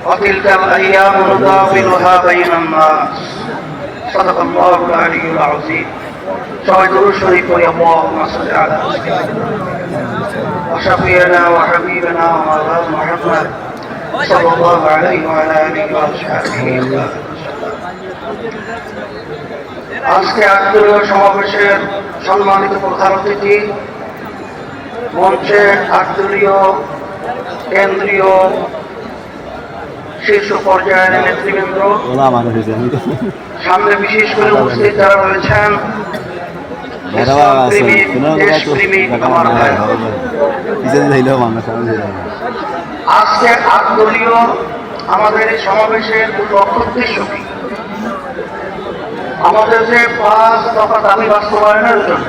وتلك الأيام نداولها بين الناس صدق الله العلي العظيم সবাই দুরূদ শরীফ পড়ি আল্লাহুম্মা সাল্লি আলা وشفيعنا وحبيبنا ومولانا محمد صلى الله عليه وعلى آله وصحبه আজকে আত্মীয় সমাবেশের সম্মানিত প্রধান অতিথি মঞ্চে আত্মীয় কেন্দ্রীয় শীর্ষ পর্যায়ের নেতৃবৃন্দ, সামনে বিশেষ করে উপস্থিত যারা রয়েছেন আজকে আটদলীয় আমাদের এই সমাবেশের লক্ষ্য উদ্দেশ্য কি? আমাদের যে 5 দফা দাবি বাস্তবায়নের জন্য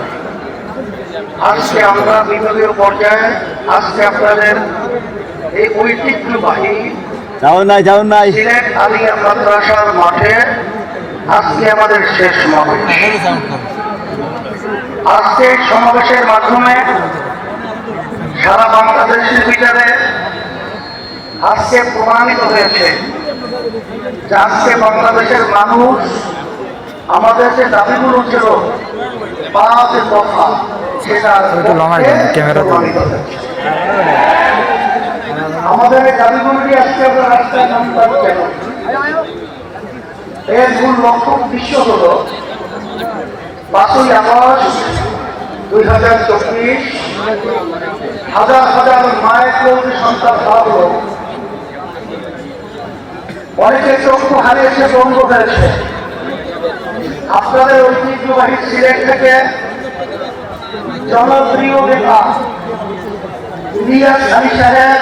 আজকে আমরা বিভাগীয় পর্যায়ে আজকে আপনাদের এই ঐতিহ্যবাহী সিলেট আলিয়া মাদ্রাসার মাঠে আজকে আমাদের শেষ সমাবেশ। আজকে সমাবেশের মাধ্যমে সারা বাংলাদেশের ভিতরে আজকে প্রমাণিত হয়েছে যে আজকে বাংলাদেশের মানুষ আমাদের যে দাবিগুলো ছিল 5 দফা সেটা প্রমাণিত হয়েছে। আমাদের এই দাবিগুলি আজকে আমরা রাস্তায় নামতে কেন? এর মূল লক্ষ্য উদ্দেশ্য হল 5ই আগস্ট 2024 হাজার হাজার মায়ের কোলে সন্তান হারালো, অনেকে চক্ষু হারিয়েছে, বন্ধ হয়েছে। আপনাদের ঐতিহ্যবাহী সিলেট থেকে জনপ্রিয় নেতা ইলিয়াস আলী সাহেব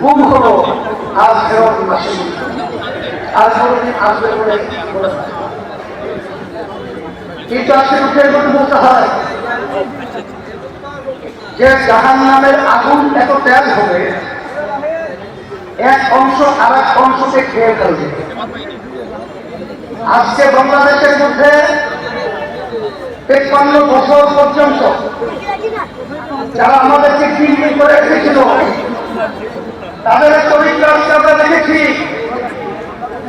গুম হলো, আজ ফেরত আসেনি, আর কোনদিন আসবে বলে কিন্তু আজকে উঠে বলতে হয় যে জাহান্নামের আগুন এত তেজ হবে, এক অংশ আর এক অংশকে খেয়ে ফেলবে। আজকে বাংলাদেশের মধ্যে 53 বছর পর্যন্ত যারা আমাদেরকে চিহ্নিত করে রেখেছিল তাদের চরিত্র আমরা দেখেছি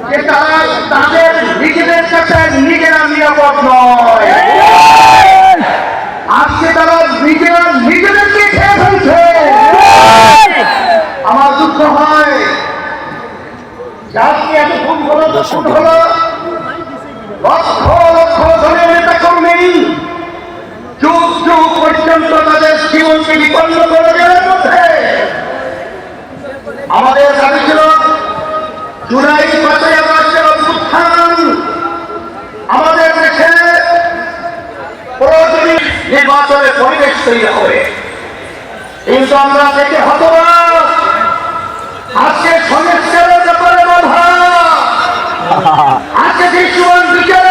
যে তারা তাদের নিজেদের কাছে নিজেরা নিরাপদ নয়। আজকে তারা নিজেরা নিজেদেরকে খেয়ে ফেলছে। আমার দুঃখ হয় যাকে এত খুন হলো লক্ষ লক্ষ ধনের নেতা কর্মী যুগ যুগ পর্যন্ত তাদের জীবনকে বিপন্ন করে দেওয়ার মধ্যে আমাদের দাবি ছিল জুলাই 5ই আগস্টের অভ্যুত্থান আমাদের দেশে প্রয়োজনীয় নির্বাচনের পরিবেশ তৈরি হবে। কিন্তু আমরা দেখে হতবাক, আজকে সংস্কারের ব্যাপারে বাধা, আজকে দৃশ্যমান বিচার